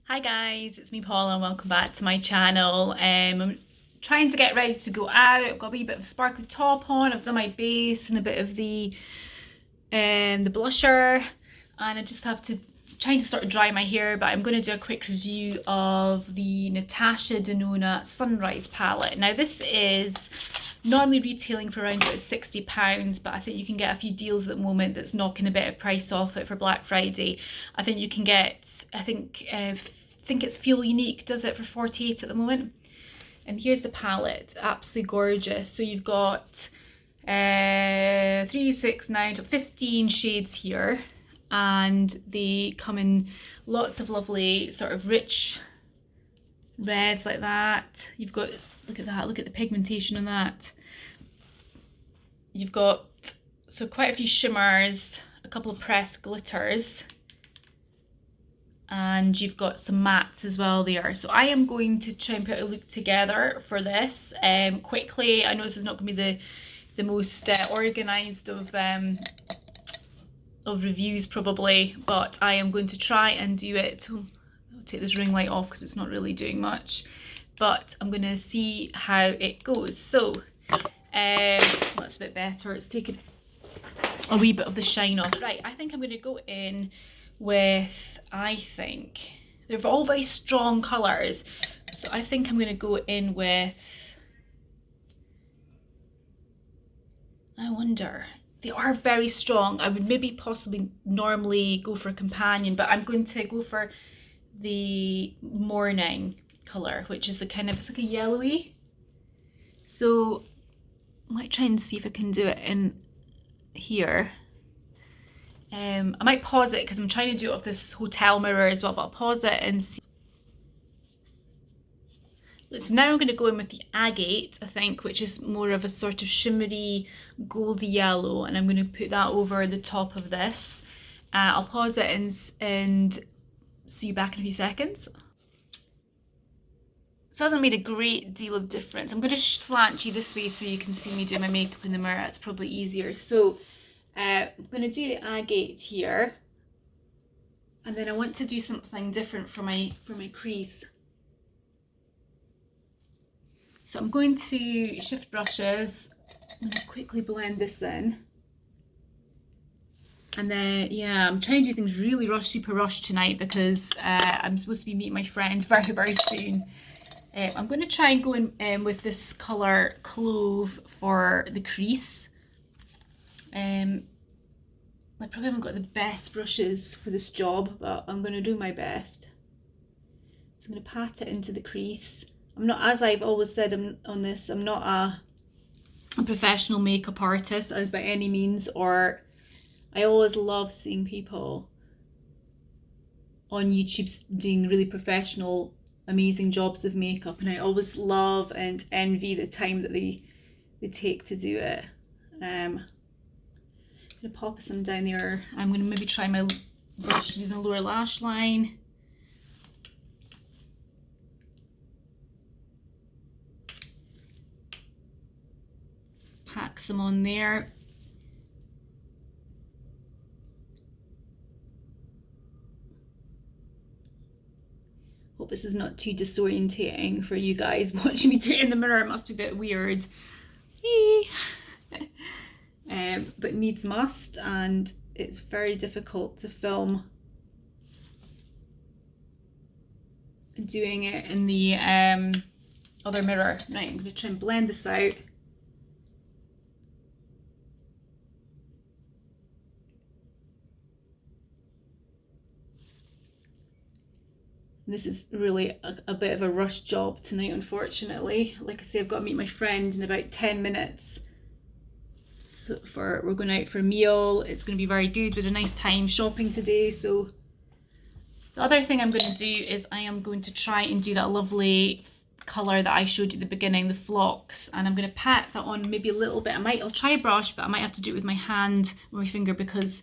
Hi guys, it's me Paula and welcome back to my channel. I'm trying to get ready to go out. I've got a wee bit of sparkly top on, I've done my base and a bit of the blusher, and I just have to trying to sort of dry my hair, but I'm going to do a quick review of the Natasha Denona Sunrise palette. Now this is normally retailing for around about £60, but I think you can get a few deals at the moment that's knocking a bit of price off it for Black Friday. I think you can get, I think it's Feel Unique does it for 48 at the moment. And here's the palette, absolutely gorgeous. So you've got 3, 6, 9, 15 shades here, and they come in lots of lovely sort of rich reds like that. You've got, look at that, look at the pigmentation on that. You've got quite a few shimmers, a couple of pressed glitters, and you've got some mattes as well there. So I am going to try and put a look together for this quickly. I know this is not going to be the most organised of reviews probably, but I am going to try and do it. I'll take this ring light off because it's not really doing much, but I'm going to see how it goes. So that's a bit better. It's taken a wee bit of the shine off. Right, I think I'm going to go in with, I think they're all very strong colours, so I think I'm going to go in with, I wonder, they are very strong. I would maybe possibly normally go for a companion, but I'm going to go for the morning colour, which is a kind of, it's like a yellowy. So I might try and see if I can do it in here. I might pause it because I'm trying to do it off this hotel mirror as well, but I'll pause it and see. So now I'm going to go in with the agate, I think, which is more of a sort of shimmery goldy yellow, and I'm going to put that over the top of this. I'll pause it and see you back in a few seconds. So it hasn't made a great deal of difference. I'm going to slant you this way so you can see me do my makeup in the mirror. It's probably easier. So I'm going to do the agate here, and then I want to do something different for my crease. So I'm going to shift brushes and quickly blend this in. And then, yeah, I'm trying to do things really super rushed tonight because I'm supposed to be meeting my friends very, very soon. I'm going to try and go in with this colour Clove for the crease. I probably haven't got the best brushes for this job, but I'm going to do my best. So I'm going to pat it into the crease. I'm not, as I've always said on this, I'm not a professional makeup artist by any means, or I always love seeing people on YouTube doing really professional, amazing jobs of makeup, and I always love and envy the time that they take to do it. I'm going to pop some down there. I'm going to maybe try my brush to do the lower lash line. Pack some on there. Hope this is not too disorientating for you guys watching me do it in the mirror. It must be a bit weird. But needs must, and it's very difficult to film doing it in the other mirror. Right, I'm going to try and blend this out. This is really a bit of a rush job tonight, unfortunately. Like I say, I've got to meet my friend in about 10 minutes. So we're going out for a meal. It's going to be very good. We had a nice time shopping today. So the other thing I'm going to do is I am going to try and do that lovely colour that I showed you at the beginning, the phlox, and I'm going to pat that on maybe a little bit. I'll try a brush, but I might have to do it with my hand or my finger because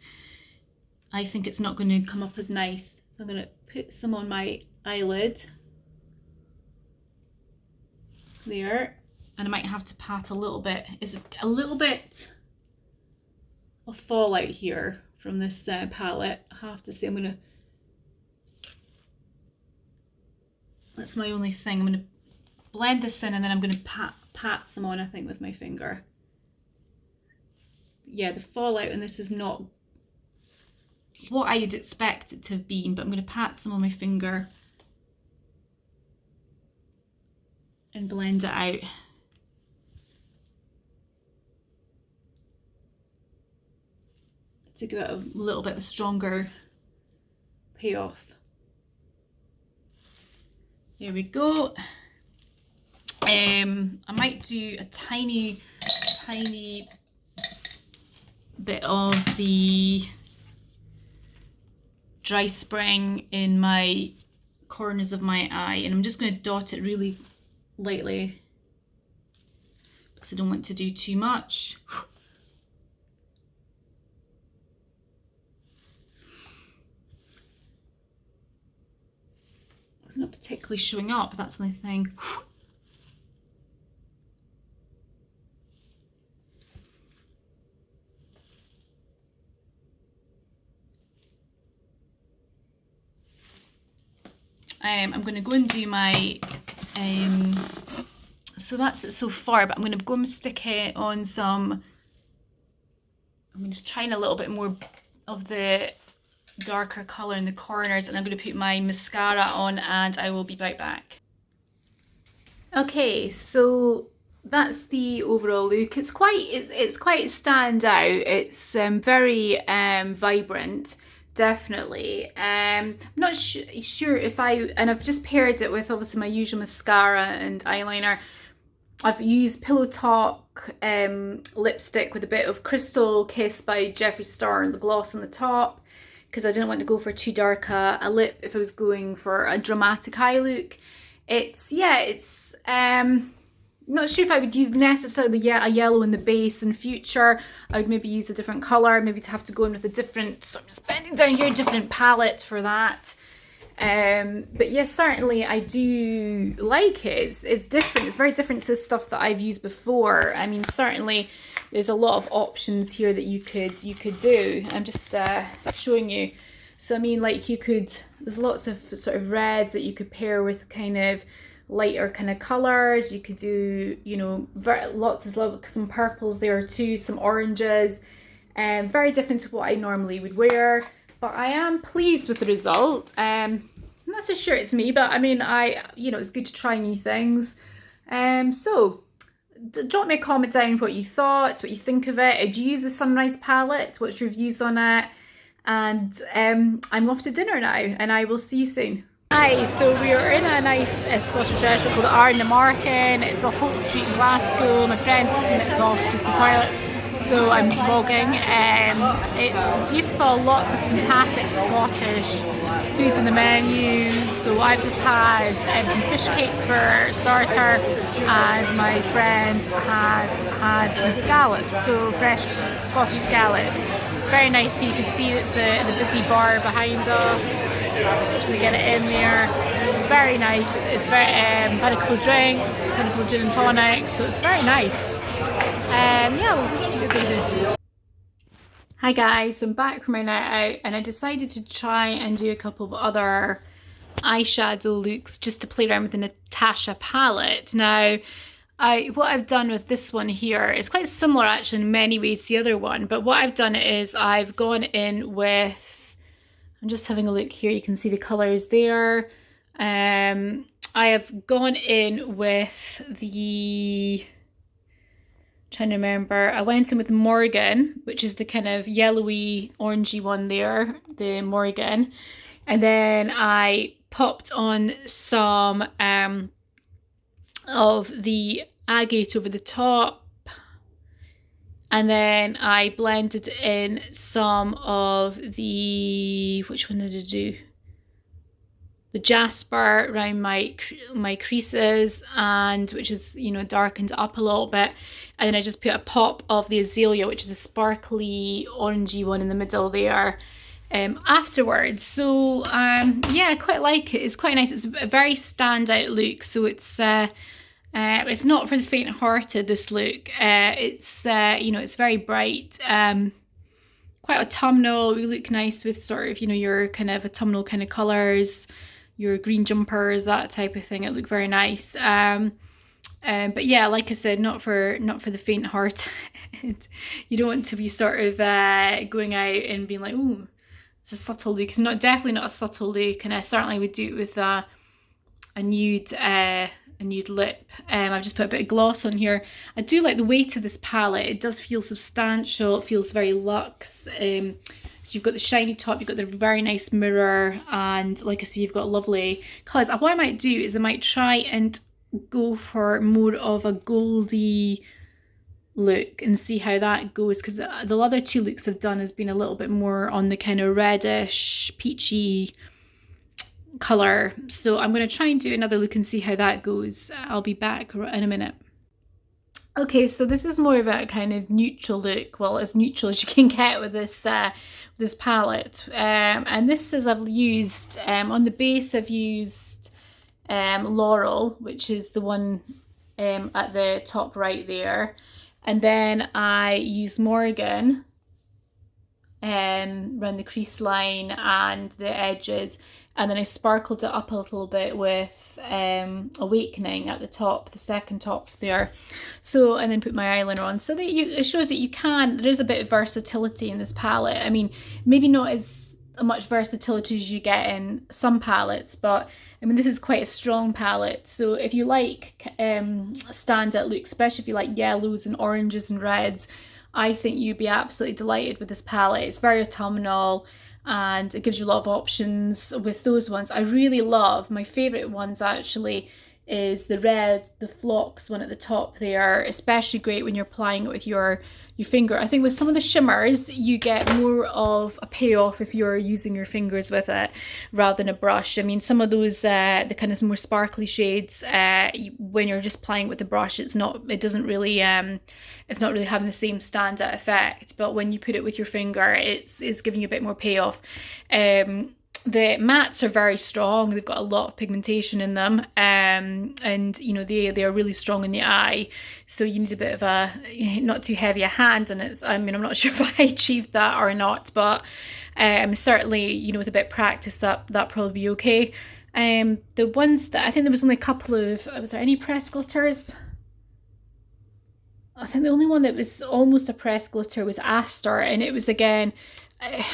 I think it's not going to come up as nice. So I'm going to put some on my eyelid there, and I might have to pat a little bit. It's a little bit of fallout here from this palette. I have to say, I'm going to That's my only thing. I'm going to blend this in and then I'm going to pat some on, I think, with my finger. Yeah, the fallout in this is not what I'd expect it to have been, but I'm going to pat some on my finger and blend it out. To give it a little bit of a stronger payoff. There we go. I might do a tiny bit of the dry spring in my corners of my eye, and I'm just going to dot it really lightly because I don't want to do too much. It's not particularly showing up, that's the only thing. I'm going to go and do my, so that's it so far, but I'm going to go and stick it on some, I'm going to try a little bit more of the darker colour in the corners, and I'm going to put my mascara on and I will be right back. Okay, so that's the overall look. It's quite standout. It's very vibrant. Definitely. I'm not sure if I've just paired it with obviously my usual mascara and eyeliner. I've used Pillow Talk lipstick with a bit of Crystal Kiss by Jeffree Star and the gloss on the top, because I didn't want to go for too dark a lip if I was going for a dramatic eye look. Not sure if I would use necessarily a yellow in the base in future. I would maybe use a different colour, maybe to have to go in with a different, so I'm just bending down here, different palette for that. But yes, certainly I do like it. It's different. It's very different to stuff that I've used before. I mean, certainly there's a lot of options here that you could do. I'm just showing you. So I mean, like there's lots of sort of reds that you could pair with kind of lighter kind of colors. You could do, lots of some purples there too, some oranges, very different to what I normally would wear. But I am pleased with the result. I'm not so sure it's me, but I mean, it's good to try new things. So drop me a comment down what you thought, what you think of it. Do you use the Sunrise palette? What's your views on it? And I'm off to dinner now, and I will see you soon. Hi, so we are in a nice Scottish restaurant called Autumnal. It's off Hope Street in Glasgow. My friend's nipped off just the toilet, so I'm vlogging. It's beautiful, lots of fantastic Scottish food in the menu. So I've just had some fish cakes for starter, and my friend has had some scallops, so fresh Scottish scallops. Very nice. You can see it's the busy bar behind us. To get it in there. It's very nice. It's very had a couple of drinks, had a couple of gin and tonics, so it's very nice. Good evening. Hi guys, so I'm back from my night out, and I decided to try and do a couple of other eyeshadow looks just to play around with the Natasha palette. Now, what I've done with this one here is quite similar actually in many ways to the other one, but what I've done is I've gone in with, I'm just having a look here, you can see the colours there. I have gone in with trying to remember, I went in with Morgan, which is the kind of yellowy orangey one there, the Morgan. And then I popped on some of the agate over the top. And then I blended in some of the, which one did I do? The jasper around my creases, and which is, darkened up a little bit. And then I just put a pop of the azalea, which is a sparkly orangey one in the middle there, afterwards. So I quite like it. It's quite nice. It's a very standout look. So it's not for the faint-hearted, this look. It's it's very bright, quite autumnal. You look nice with sort of, your kind of autumnal kind of colours. your green jumpers, that type of thing. It looked very nice. But yeah, like I said, not for the faint heart. You don't want to be sort of going out and being like, oh, it's a subtle look. It's definitely not a subtle look, and I certainly would do it with a nude lip. I've just put a bit of gloss on here. I do like the weight of this palette. It does feel substantial. It feels very luxe. So you've got the shiny top, you've got the very nice mirror, and like I say, you've got lovely colours. What I might do is I might try and go for more of a goldy look and see how that goes, because the other two looks I've done has been a little bit more on the kind of reddish, peachy colour. So I'm going to try and do another look and see how that goes. I'll be back in a minute. Okay, so this is more of a kind of neutral look, well, as neutral as you can get with this palette. And this is, I've used, on the base I've used Laurel, which is the one at the top right there. And then I use Morgan around the crease line and the edges. And then I sparkled it up a little bit with Awakening at the top, the second top there. So, and then put my eyeliner on. So that it shows that there is a bit of versatility in this palette. I mean, maybe not as much versatility as you get in some palettes, but I mean, this is quite a strong palette. So if you like standout looks, especially if you like yellows and oranges and reds, I think you'd be absolutely delighted with this palette. It's very autumnal, and it gives you a lot of options with those ones. I really love, my favourite ones actually is the red, the Phlox one at the top there, especially great when you're applying it with your finger. I think with some of the shimmers, you get more of a payoff if you're using your fingers with it rather than a brush. I mean, some of those, the kind of more sparkly shades, when you're just applying with the brush, it's not really having the same standout effect. But when you put it with your finger, it's giving you a bit more payoff. The mattes are very strong. They've got a lot of pigmentation in them, and you know they are really strong in the eye. So you need a bit of a not too heavy a hand, and I'm not sure if I achieved that or not, but certainly with a bit of practice that probably be okay. The ones that I think there was only a couple of. Was there any pressed glitters? I think the only one that was almost a pressed glitter was Aster, and it was again.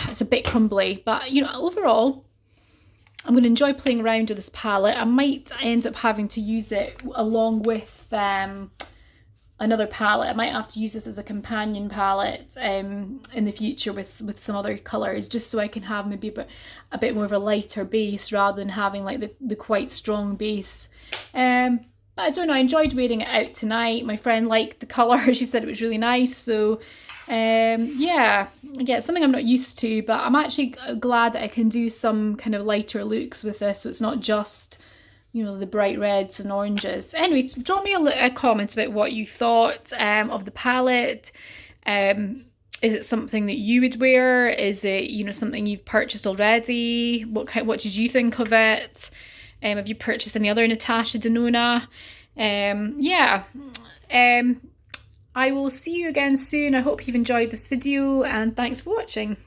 It's a bit crumbly, but overall I'm going to enjoy playing around with this palette. I might end up having to use it along with another palette. I might have to use this as a companion palette in the future with some other colours, just so I can have maybe a bit more of a lighter base rather than having like the quite strong base. But I don't know, I enjoyed wearing it out tonight. My friend liked the colour. She said it was really nice. So yeah, it's something I'm not used to, but I'm actually glad that I can do some kind of lighter looks with this, so it's not just the bright reds and oranges. Anyway, drop me a comment about what you thought of the palette. Is it something that you would wear? Is it something you've purchased already? What did you think of it? Have you purchased any other Natasha Denona? I will see you again soon. I hope you've enjoyed this video, and thanks for watching.